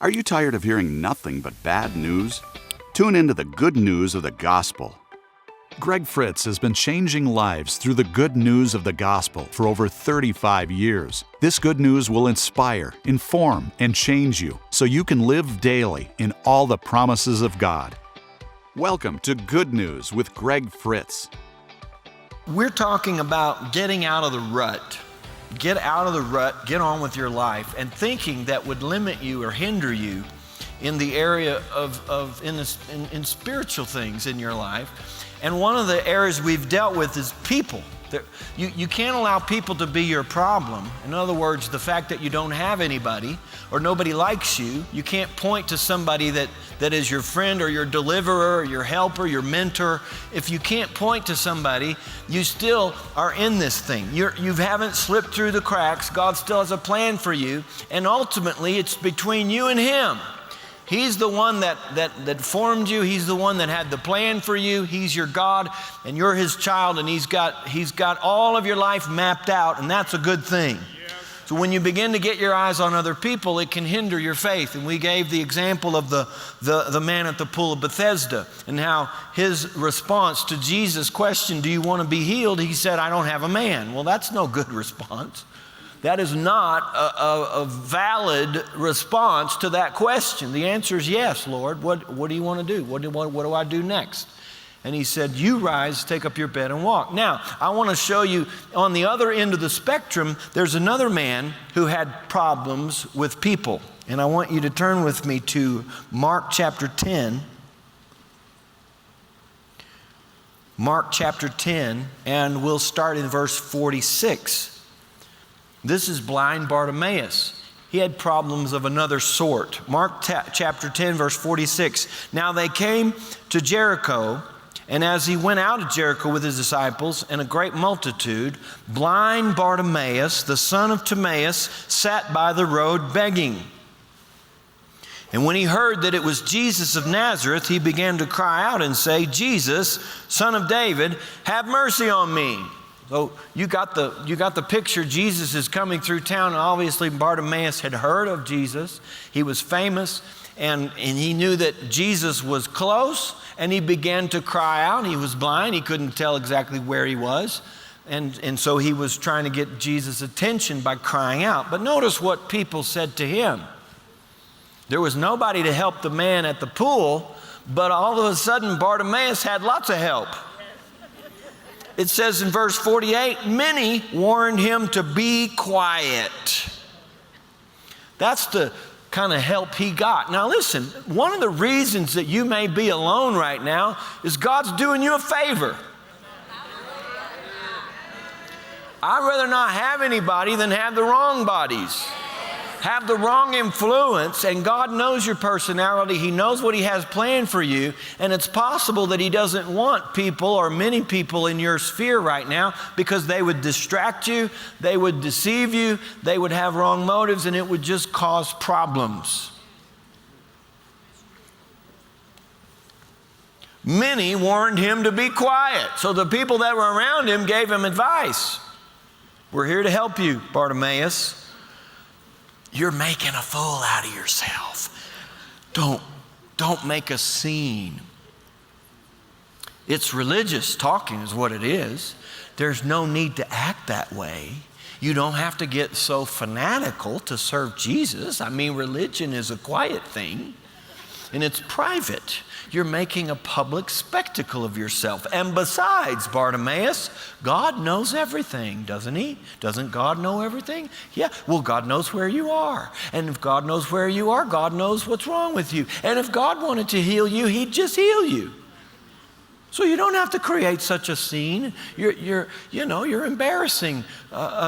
Are you tired of hearing nothing but bad news? Tune into the good news of the gospel. Greg Fritz has been changing lives through the good news of the gospel for over 35 years. This good news will inspire, inform, and change you so you can live daily in all the promises of God. Welcome to Good News with Greg Fritz. We're talking about getting out of the rut. Get out of the rut, get on with your life, and thinking that would limit you or hinder you in the area in spiritual things in your life. And one of the areas we've dealt with is people. You can't allow people to be your problem. In other words, the fact that you don't have anybody or nobody likes you, you can't point to somebody that is your friend or your deliverer or your helper, your mentor. If you can't point to somebody, you still are in this thing. You haven't slipped through the cracks. God still has a plan for you. And ultimately, it's between you and Him. He's the one that formed you. He's the one that had the plan for you. He's your God, and you're His child, and He's got all of your life mapped out, and that's a good thing. So when you begin to get your eyes on other people, it can hinder your faith. And we gave the example of the man at the pool of Bethesda and how his response to Jesus' question, do you want to be healed? He said, I don't have a man. Well, that's no good response. That is not a valid response to that question. The answer is yes, Lord. What do you want to do? What do I do next? And He said, you rise, take up your bed and walk. Now, I want to show you on the other end of the spectrum, there's another man who had problems with people. And I want you to turn with me to Mark chapter 10. Mark chapter 10, and we'll start in verse 46. This is blind Bartimaeus. He had problems of another sort. Mark chapter 10, verse 46. Now they came to Jericho, and as he went out of Jericho with his disciples and a great multitude, blind Bartimaeus, the son of Timaeus, sat by the road begging. And when he heard that it was Jesus of Nazareth, he began to cry out and say, Jesus, son of David, have mercy on me. So you got the picture. Jesus is coming through town, and obviously Bartimaeus had heard of Jesus. He was famous, and he knew that Jesus was close, and he began to cry out. He was blind. He couldn't tell exactly where he was, and so he was trying to get Jesus' attention by crying out. But notice what people said to him. There was nobody to help the man at the pool, but all of a sudden Bartimaeus had lots of help. It says in verse 48, many warned him to be quiet. That's the kind of help he got. Now listen, one of the reasons that you may be alone right now is God's doing you a favor. I'd rather not have anybody than have the wrong bodies. Have the wrong influence, and God knows your personality. He knows what He has planned for you, and it's possible that He doesn't want people or many people in your sphere right now because they would distract you, they would deceive you, they would have wrong motives, and it would just cause problems. Many warned him to be quiet, so the people that were around him gave him advice. We're here to help you, Bartimaeus. You're making a fool out of yourself. Don't make a scene. It's religious talking is what it is. There's no need to act that way. You don't have to get so fanatical to serve Jesus. I mean, religion is a quiet thing, and it's private. You're making a public spectacle of yourself. And besides, Bartimaeus, God knows everything, doesn't He? Doesn't God know everything? Yeah, well, God knows where you are. And if God knows where you are, God knows what's wrong with you. And if God wanted to heal you, He'd just heal you. So you don't have to create such a scene. You're embarrassing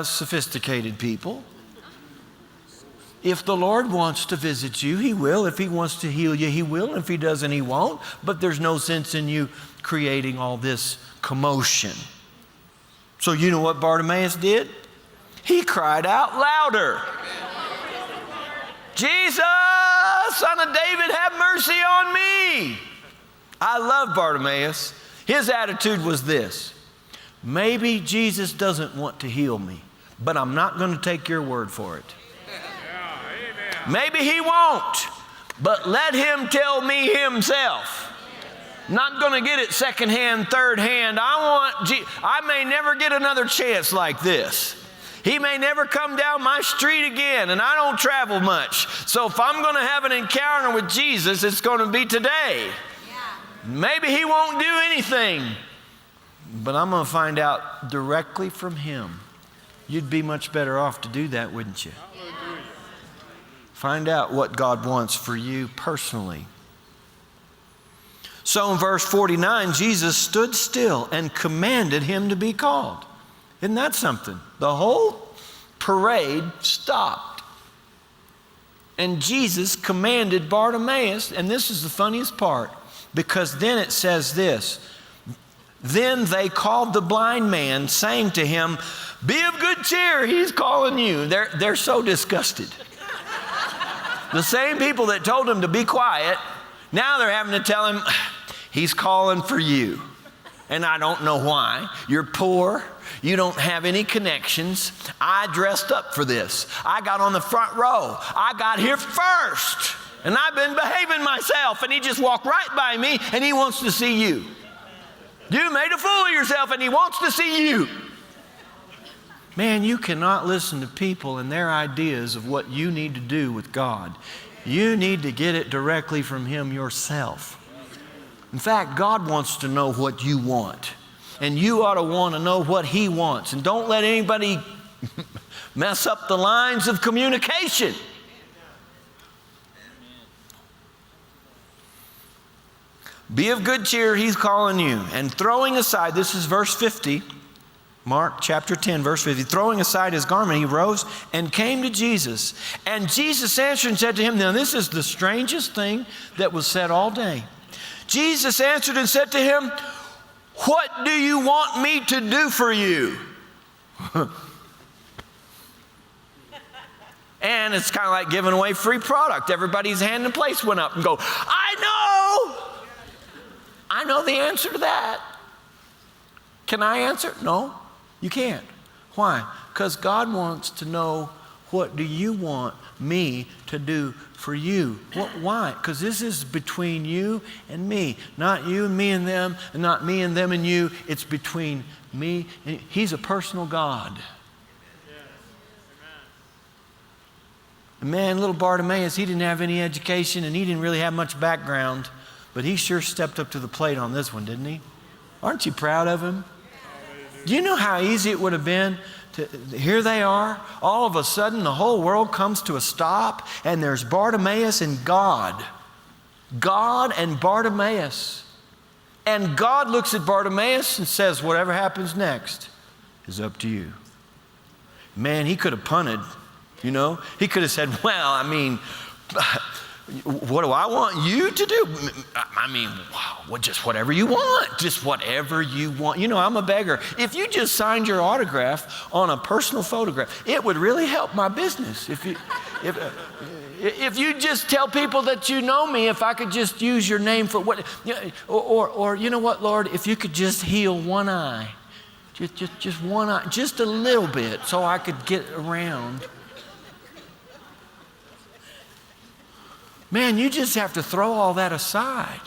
sophisticated people. If the Lord wants to visit you, He will. If He wants to heal you, He will. If He doesn't, He won't. But there's no sense in you creating all this commotion. So you know what Bartimaeus did? He cried out louder. Jesus, son of David, have mercy on me. I love Bartimaeus. His attitude was this: maybe Jesus doesn't want to heal me, but I'm not going to take your word for it. Maybe He won't, but let him tell me himself. Not going to get it secondhand, third hand. I may never get another chance like this. He may never come down my street again, and I don't travel much. So if I'm going to have an encounter with Jesus, it's going to be today. Maybe he won't do anything, but I'm going to find out directly from him. You'd be much better off to do that, wouldn't you? Find out what God wants for you personally. So in verse 49, Jesus stood still and commanded him to be called. Isn't that something? The whole parade stopped. And Jesus commanded Bartimaeus, and this is the funniest part, because then it says this, then they called the blind man, saying to him, be of good cheer, he's calling you. They're so disgusted. The same people that told him to be quiet, now they're having to tell him, he's calling for you. And I don't know why. You're poor. You don't have any connections. I dressed up for this. I got on the front row. I got here first. And I've been behaving myself. And he just walked right by me and he wants to see you. You made a fool of yourself and he wants to see you. Man, you cannot listen to people and their ideas of what you need to do with God. You need to get it directly from him yourself. In fact, God wants to know what you want. And you ought to want to know what he wants. And don't let anybody mess up the lines of communication. Be of good cheer, he's calling you. And throwing aside, this is verse 50, Mark chapter 10, verse 50. Throwing aside his garment, he rose and came to Jesus. And Jesus answered and said to him, now this is the strangest thing that was said all day. Jesus answered and said to him, what do you want me to do for you? And it's kind of like giving away free product. Everybody's hand in place went up and go, I know the answer to that. Can I answer? No, you can't. Why? Because God wants to know, what do you want me to do for you? Why? Because this is between you and me. Not you and me and them, and not me and them and you. It's between me and he's a personal God. And man, little Bartimaeus, he didn't have any education and he didn't really have much background, but he sure stepped up to the plate on this one, didn't he? Aren't you proud of him? Do you know how easy it would have been? Here they are. All of a sudden, the whole world comes to a stop, and there's Bartimaeus and God. God and Bartimaeus. And God looks at Bartimaeus and says, whatever happens next is up to you. Man, he could have punted, you know. He could have said, well, I mean, what do I want you to do? I mean, wow, just whatever you want. Just whatever you want. You know, I'm a beggar. If you just signed your autograph on a personal photograph, it would really help my business. If you just tell people that you know me, if I could just use your name for what, or you know what, Lord, if you could just heal one eye, just one eye, just a little bit, so I could get around. Man, you just have to throw all that aside.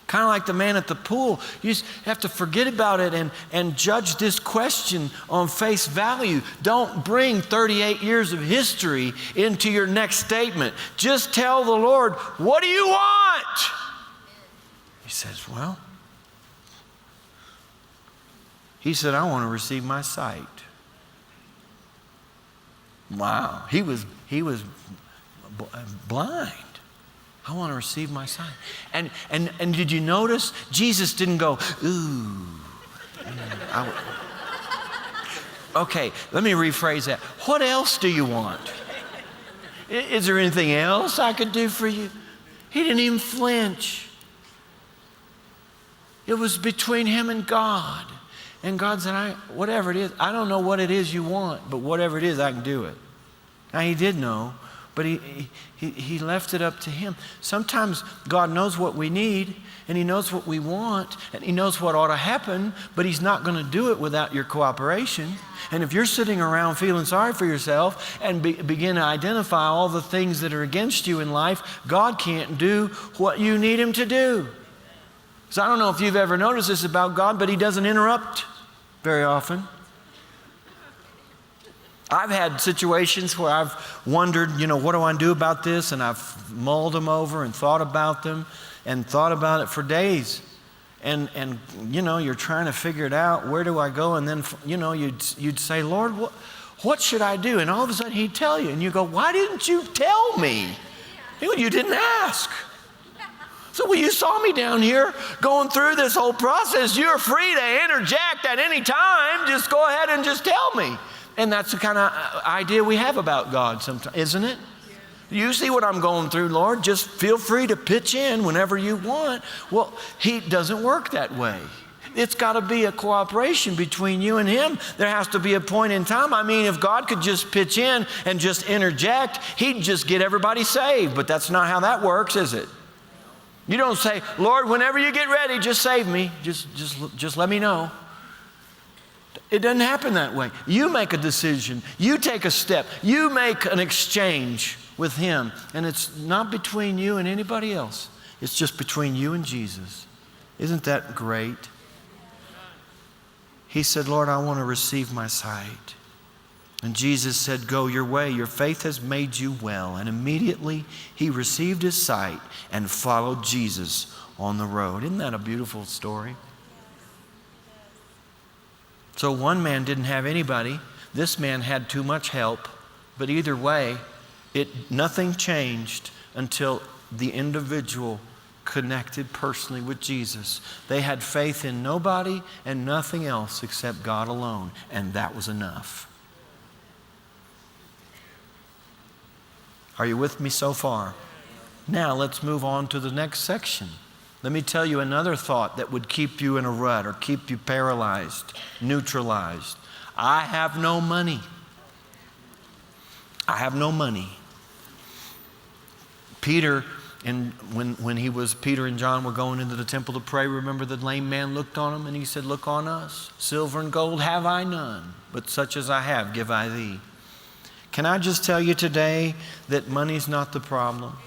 Kind of like the man at the pool. You just have to forget about it and judge this question on face value. Don't bring 38 years of history into your next statement. Just tell the Lord, what do you want? He says, well, he said, I want to receive my sight. Wow. He was blind. I want to receive my sight. And did you notice Jesus didn't go, ooh. Okay, let me rephrase that. What else do you want? Is there anything else I could do for you? He didn't even flinch. It was between him and God. And God said, whatever it is, I don't know what it is you want, but whatever it is, I can do it. Now he did know, but he left it up to him. Sometimes God knows what we need, and he knows what we want, and he knows what ought to happen, but he's not going to do it without your cooperation. And if you're sitting around feeling sorry for yourself and begin to identify all the things that are against you in life, God can't do what you need him to do. So I don't know if you've ever noticed this about God, but he doesn't interrupt very often. I've had situations where I've wondered, what do I do about this? And I've mulled them over and thought about them and thought about it for days. And you're trying to figure it out. Where do I go? And then, you'd say, Lord, what should I do? And all of a sudden he'd tell you. And you go, why didn't you tell me? You didn't ask. So when you saw me down here going through this whole process, you're free to interject at any time. Just go ahead and just tell me. And that's the kind of idea we have about God sometimes, isn't it? You see what I'm going through, Lord. Just feel free to pitch in whenever you want. Well, he doesn't work that way. It's got to be a cooperation between you and him. There has to be a point in time. I mean, if God could just pitch in and just interject, he'd just get everybody saved. But that's not how that works, is it? You don't say, Lord, whenever you get ready, just save me. Just let me know. It doesn't happen that way. You make a decision. You take a step. You make an exchange with him. And it's not between you and anybody else. It's just between you and Jesus. Isn't that great? He said, Lord, I want to receive my sight. And Jesus said, go your way. Your faith has made you well. And immediately he received his sight and followed Jesus on the road. Isn't that a beautiful story? So one man didn't have anybody. This man had too much help. But either way, nothing changed until the individual connected personally with Jesus. They had faith in nobody and nothing else except God alone. And that was enough. Are you with me so far? Now let's move on to the next section. Let me tell you another thought that would keep you in a rut or keep you paralyzed, neutralized. I have no money. I have no money. Peter, when Peter and John were going into the temple to pray, remember the lame man looked on him and he said, look on us. Silver and gold have I none, but such as I have give I thee. Can I just tell you today that money's not the problem?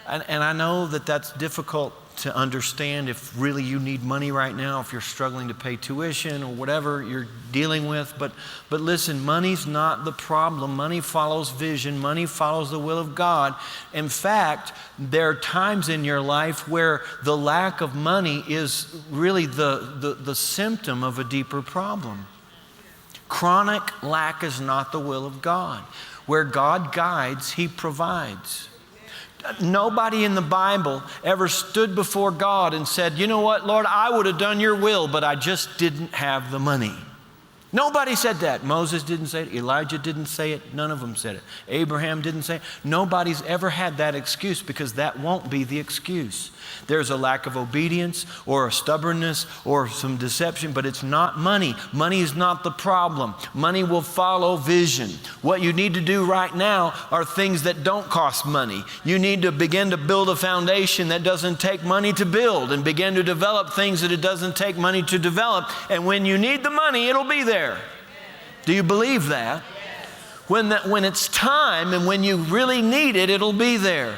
And I know that that's difficult to understand if really you need money right now, if you're struggling to pay tuition or whatever you're dealing with. But listen, money's not the problem. Money follows vision. Money follows the will of God. In fact, there are times in your life where the lack of money is really the symptom of a deeper problem. Chronic lack is not the will of God. Where God guides, he provides. Nobody in the Bible ever stood before God and said, you know what, Lord, I would have done your will, but I just didn't have the money. Nobody said that. Moses didn't say it. Elijah didn't say it. None of them said it. Abraham didn't say it. Nobody's ever had that excuse because that won't be the excuse. There's a lack of obedience or a stubbornness or some deception, but it's not money. Money is not the problem. Money will follow vision. What you need to do right now are things that don't cost money. You need to begin to build a foundation that doesn't take money to build and begin to develop things that it doesn't take money to develop. And when you need the money, it'll be there. Do you believe that? When it's time and when you really need it, it'll be there.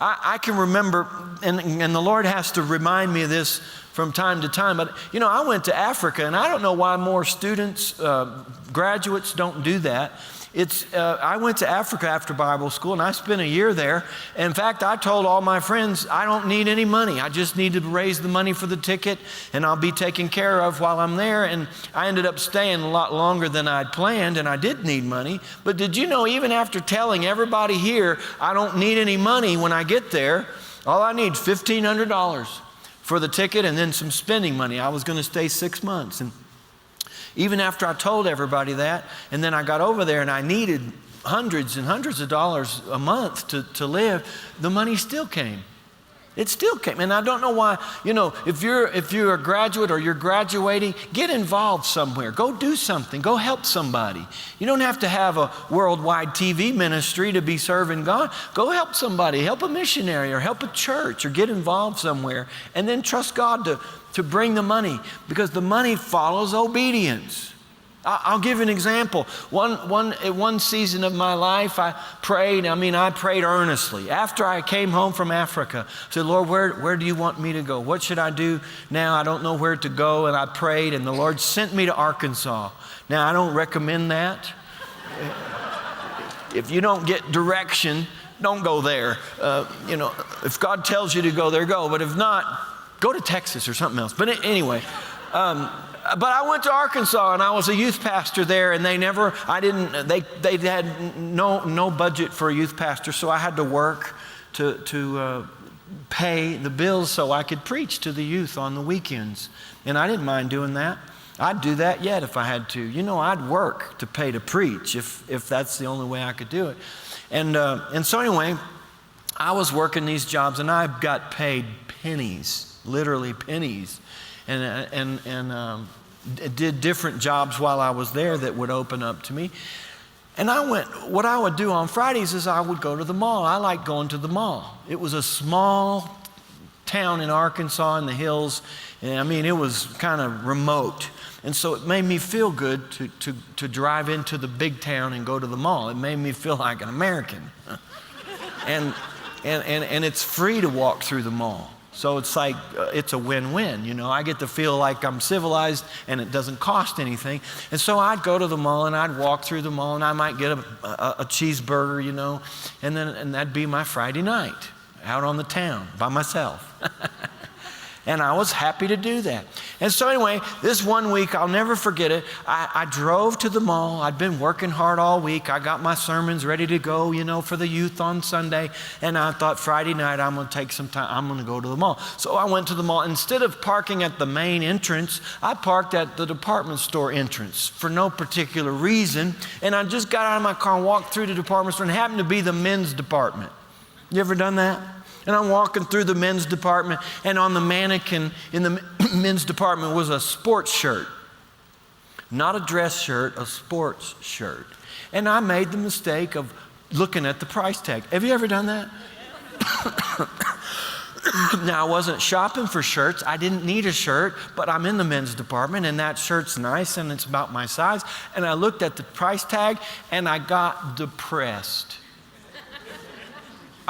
I can remember, and the Lord has to remind me of this from time to time, but I went to Africa, and I don't know why more students, graduates don't do that. I went to Africa after Bible school, and I spent a year there. In fact, I told all my friends, I don't need any money. I just need to raise the money for the ticket, and I'll be taken care of while I'm there. And I ended up staying a lot longer than I'd planned, and I did need money. But did you know, even after telling everybody here, I don't need any money when I get there, all I need is $1,500 for the ticket and then some spending money. I was going to stay 6 months. And even after I told everybody that, and then I got over there and I needed hundreds and hundreds of dollars a month to live, the money still came. It still came. And I don't know why, if you're a graduate or you're graduating, get involved somewhere. Go do something. Go help somebody. You don't have to have a worldwide TV ministry to be serving God. Go help somebody. Help a missionary or help a church or get involved somewhere. And then trust God to bring the money, because the money follows obedience. I'll give you an example. One season of my life, I prayed earnestly. After I came home from Africa, I said, Lord, where do you want me to go? What should I do now? I don't know where to go. And I prayed, and the Lord sent me to Arkansas. Now, I don't recommend that. If you don't get direction, don't go there. If God tells you to go there, go. But if not, go to Texas or something else. But anyway, but I went to Arkansas, and I was a youth pastor there, and they had no budget for a youth pastor, so I had to work to pay the bills so I could preach to the youth on the weekends. And I didn't mind doing that. I'd do that yet if I had to. I'd work to pay to preach if that's the only way I could do it. And so anyway, I was working these jobs, and I got paid pennies, literally pennies. And did different jobs while I was there that would open up to me. And what I would do on Fridays is I would go to the mall. I like going to the mall. It was a small town in Arkansas in the hills. And it was kind of remote. And so it made me feel good to drive into the big town and go to the mall. It made me feel like an American. And it's free to walk through the mall. So it's like, it's a win-win, I get to feel like I'm civilized and it doesn't cost anything. And so I'd go to the mall and I'd walk through the mall and I might get a cheeseburger, and that'd be my Friday night out on the town by myself. And I was happy to do that. And so anyway, this one week, I'll never forget it. I drove to the mall. I'd been working hard all week. I got my sermons ready to go, for the youth on Sunday. And I thought Friday night, I'm going to take some time. I'm going to go to the mall. So I went to the mall. Instead of parking at the main entrance, I parked at the department store entrance for no particular reason. And I just got out of my car and walked through the department store, and it happened to be the men's department. You ever done that? And I'm walking through the men's department, and on the mannequin in the men's department was a sports shirt. Not a dress shirt, a sports shirt. And I made the mistake of looking at the price tag. Have you ever done that? Now, I wasn't shopping for shirts. I didn't need a shirt, but I'm in the men's department, and that shirt's nice, and it's about my size. And I looked at the price tag, and I got depressed.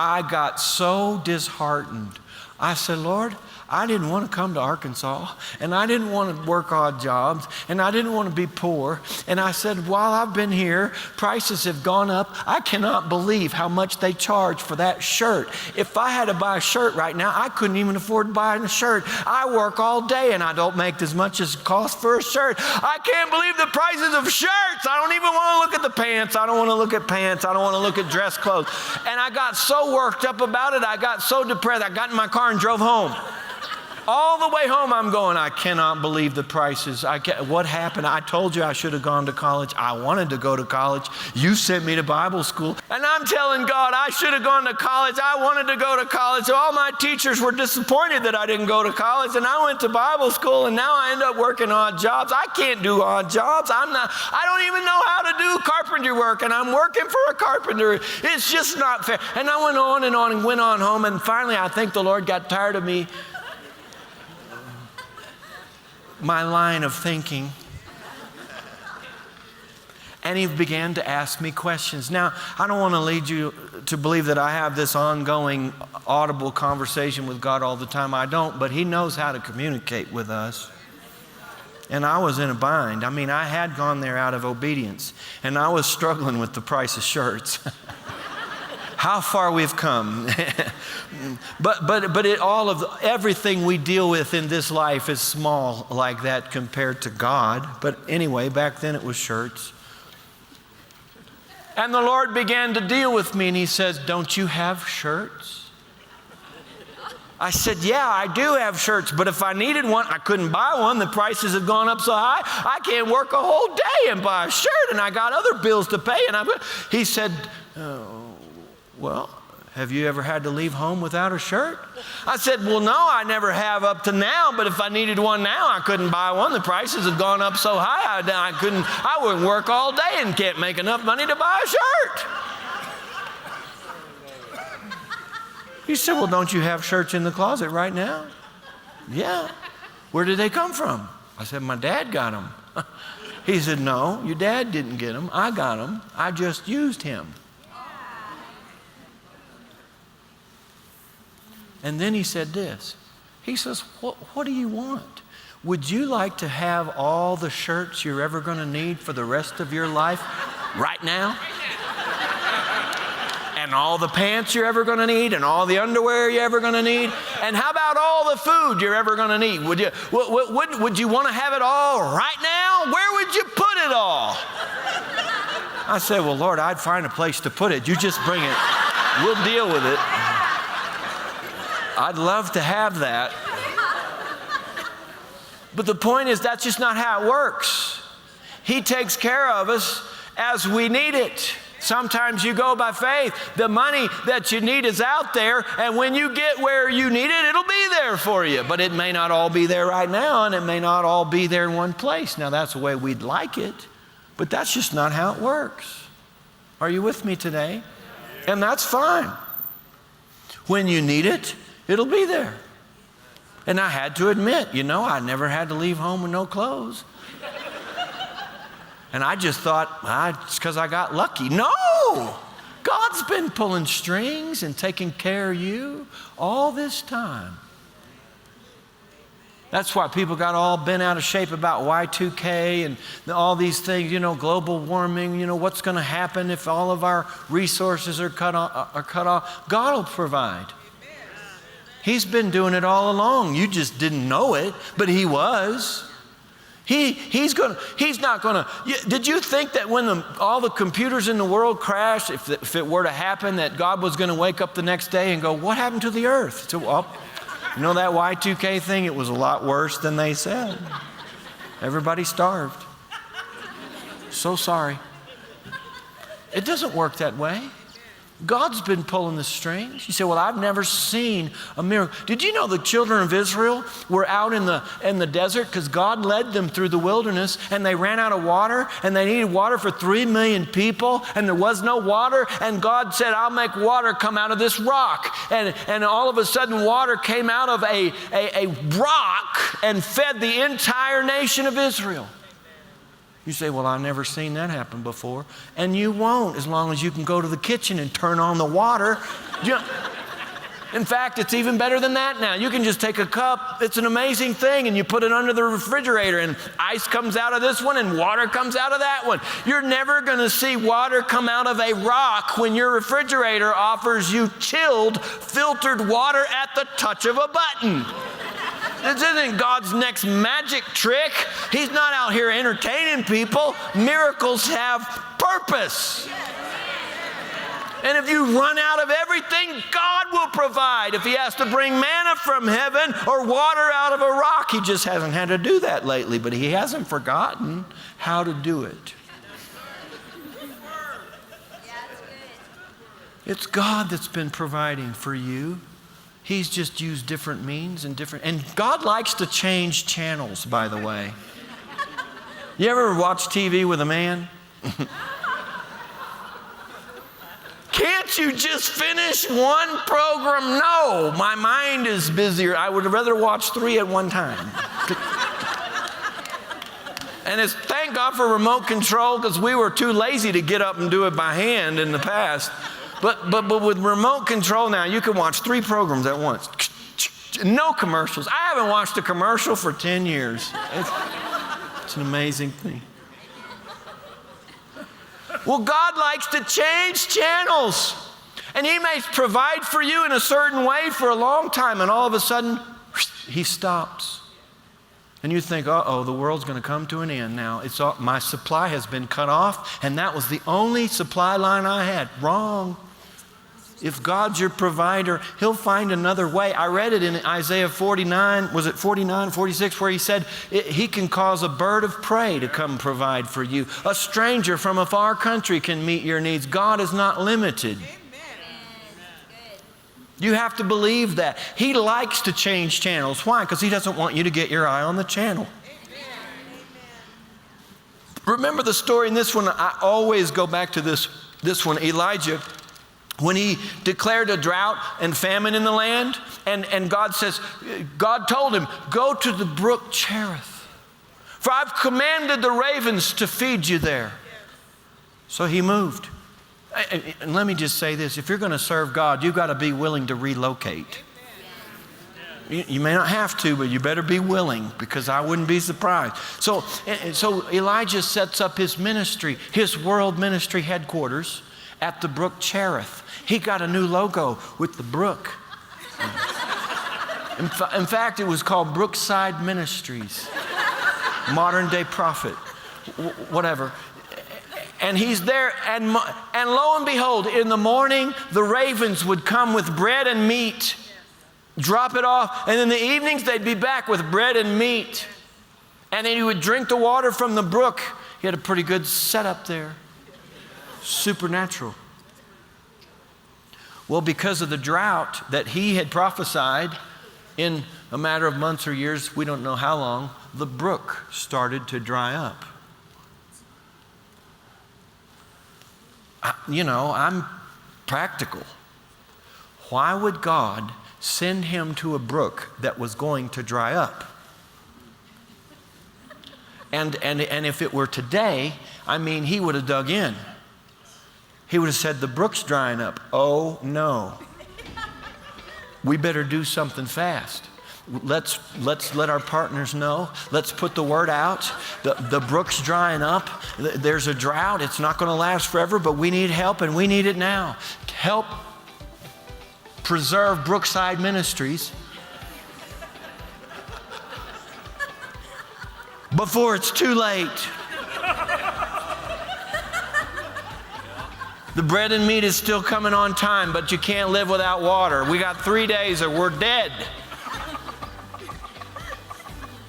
I got so disheartened. I said, Lord, I didn't want to come to Arkansas, and I didn't want to work odd jobs, and I didn't want to be poor. And I said, while I've been here, prices have gone up. I cannot believe how much they charge for that shirt. If I had to buy a shirt right now, I couldn't even afford to buy a shirt. I work all day, and I don't make as much as it costs for a shirt. I can't believe the prices of shirts. I don't even want to look at the pants. I don't want to look at pants. I don't want to look at dress clothes. And I got so worked up about it. I got so depressed. I got in my car and drove home. All the way home, I'm going, I cannot believe the prices. What happened? I told you I should have gone to college. I wanted to go to college. You sent me to Bible school. And I'm telling God, I should have gone to college. I wanted to go to college. So all my teachers were disappointed that I didn't go to college. And I went to Bible school, and now I end up working odd jobs. I can't do odd jobs. I don't even know how to do carpentry work, and I'm working for a carpenter. It's just not fair. And I went on and went on home. And finally, I think the Lord got tired of me. My line of thinking, and he began to ask me questions. Now, I don't want to lead you to believe that I have this ongoing audible conversation with God all the time. I don't, but he knows how to communicate with us. And I was in a bind. I had gone there out of obedience, and I was struggling with the price of shirts. How far we've come. But everything we deal with in this life is small like that compared to God. But anyway, back then it was shirts. And the Lord began to deal with me, and he says, don't you have shirts? I said, yeah, I do have shirts, but if I needed one, I couldn't buy one. The prices have gone up so high, I can't work a whole day and buy a shirt, and I got other bills to pay. And he said, well, have you ever had to leave home without a shirt? I said, well, no, I never have up to now, but if I needed one now, I couldn't buy one. The prices have gone up so high, I wouldn't work all day and can't make enough money to buy a shirt. He said, well, don't you have shirts in the closet right now? Yeah. Where did they come from? I said, my dad got them. He said, no, your dad didn't get them. I got them. I just used him. And then he said this. He says, what do you want? Would you like to have all the shirts you're ever going to need for the rest of your life right now? And all the pants you're ever going to need, and all the underwear you're ever going to need? And how about all the food you're ever going to need? Would you want to have it all right now? Where would you put it all? I said, well, Lord, I'd find a place to put it. You just bring it. We'll deal with it. I'd love to have that. But the point is, that's just not how it works. He takes care of us as we need it. Sometimes you go by faith. The money that you need is out there, and when you get where you need it, it'll be there for you. But it may not all be there right now, and it may not all be there in one place. Now, that's the way we'd like it, but that's just not how it works. Are you with me today? And that's fine. When you need it, it'll be there. And I had to admit, I never had to leave home with no clothes. And I just thought, it's because I got lucky. No! God's been pulling strings and taking care of you all this time. That's why people got all bent out of shape about Y2K and all these things, global warming, what's going to happen if all of our resources are cut off. God will provide. He's been doing it all along. You just didn't know it, but He was. He's not going to. Did you think that when all the computers in the world crashed, if it were to happen, that God was going to wake up the next day and go, what happened to the earth? So, that Y2K thing, it was a lot worse than they said. Everybody starved. So sorry. It doesn't work that way. God's been pulling the strings. You say, well, I've never seen a miracle. Did you know the children of Israel were out in the desert because God led them through the wilderness, and they ran out of water, and they needed water for 3 million people, and there was no water, and God said, I'll make water come out of this rock. And all of a sudden water came out of a rock and fed the entire nation of Israel. You say, well, I've never seen that happen before. And you won't, as long as you can go to the kitchen and turn on the water. In fact, it's even better than that now. You can just take a cup. It's an amazing thing, and you put it under the refrigerator, and ice comes out of this one, and water comes out of that one. You're never going to see water come out of a rock when your refrigerator offers you chilled, filtered water at the touch of a button. This isn't God's next magic trick. He's not out here entertaining people. Miracles have purpose. And if you run out of everything, God will provide. If He has to bring manna from heaven or water out of a rock, He just hasn't had to do that lately, but He hasn't forgotten how to do it. It's God that's been providing for you. He's just used different means and God likes to change channels, by the way. You ever watch TV with a man? Can't you just finish one program? No, my mind is busier. I would rather watch 3 at one time. And it's thank God for remote control, because we were too lazy to get up and do it by hand in the past. But with remote control now, you can watch 3 programs at once. No commercials. I haven't watched a commercial for 10 years. It's an amazing thing. Well, God likes to change channels. And He may provide for you in a certain way for a long time, and all of a sudden, He stops. And you think, uh-oh, the world's going to come to an end now. My supply has been cut off, and that was the only supply line I had. Wrong. If God's your provider, He'll find another way. I read it in Isaiah 49, was it 49, 46, where He said He can cause a bird of prey to come provide for you. A stranger from a far country can meet your needs. God is not limited. You have to believe that. He likes to change channels. Why? Because he doesn't want you to get your eye on the channel. Remember the story in this one? I always go back to this one. Elijah, when he declared a drought and famine in the land, and God told him, go to the brook Cherith, for I've commanded the ravens to feed you there. So he moved. And let me just say this, if you're going to serve God, you've got to be willing to relocate. You may not have to, but you better be willing, because I wouldn't be surprised. So Elijah sets up his ministry, his world ministry headquarters at the brook Cherith. He got a new logo with the brook. In fact, it was called Brookside Ministries, modern day prophet, whatever. And he's there, and lo and behold, in the morning, the ravens would come with bread and meat, drop it off, and in the evenings, they'd be back with bread and meat. And then he would drink the water from the brook. He had a pretty good setup there. Supernatural. Well, because of the drought that he had prophesied, in a matter of months or years, we don't know how long, the brook started to dry up. I'm practical. Why would God send him to a brook that was going to dry up? And if it were today, he would have dug in. He would have said, the brook's drying up. Oh, no. We better do something fast. Let's let our partners know. Let's put the word out. The brook's drying up. There's a drought. It's not going to last forever, but we need help, and we need it now. Help preserve Brookside Ministries before it's too late. The bread and meat is still coming on time, but you can't live without water. We got 3 days or we're dead.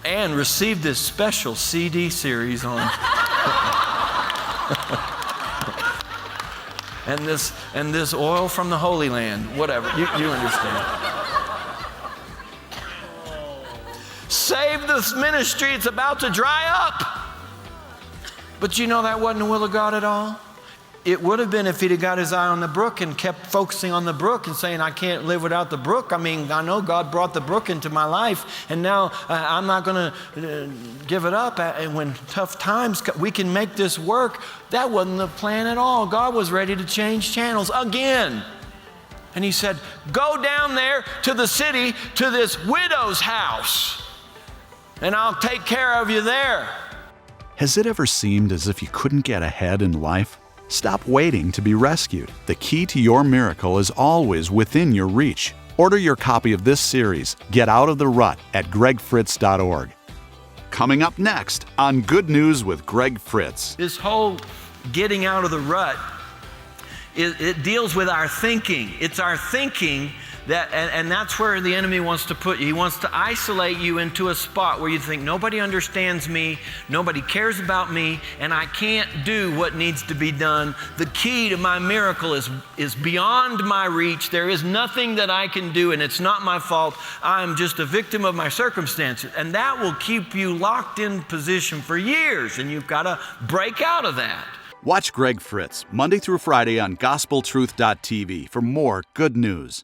And receive this special CD series on and this oil from the Holy Land, whatever, you understand. Save this ministry, it's about to dry up. But that wasn't the will of God at all. It would have been if he'd have got his eye on the brook and kept focusing on the brook and saying, I can't live without the brook. I know God brought the brook into my life, and now I'm not going to give it up. And when tough times, we can make this work. That wasn't the plan at all. God was ready to change channels again. And he said, go down there to the city, to this widow's house, and I'll take care of you there. Has it ever seemed as if you couldn't get ahead in life? Stop waiting to be rescued. The key to your miracle is always within your reach. Order your copy of this series, Get Out of the Rut, at gregfritz.org. Coming up next on Good News with Greg Fritz. This whole getting out of the rut, it deals with our thinking. It's our thinking and that's where the enemy wants to put you. He wants to isolate you into a spot where you think, nobody understands me, nobody cares about me, and I can't do what needs to be done. The key to my miracle is beyond my reach. There is nothing that I can do, and it's not my fault. I'm just a victim of my circumstances. And that will keep you locked in position for years, and you've got to break out of that. Watch Greg Fritz Monday through Friday on gospeltruth.tv for more good news.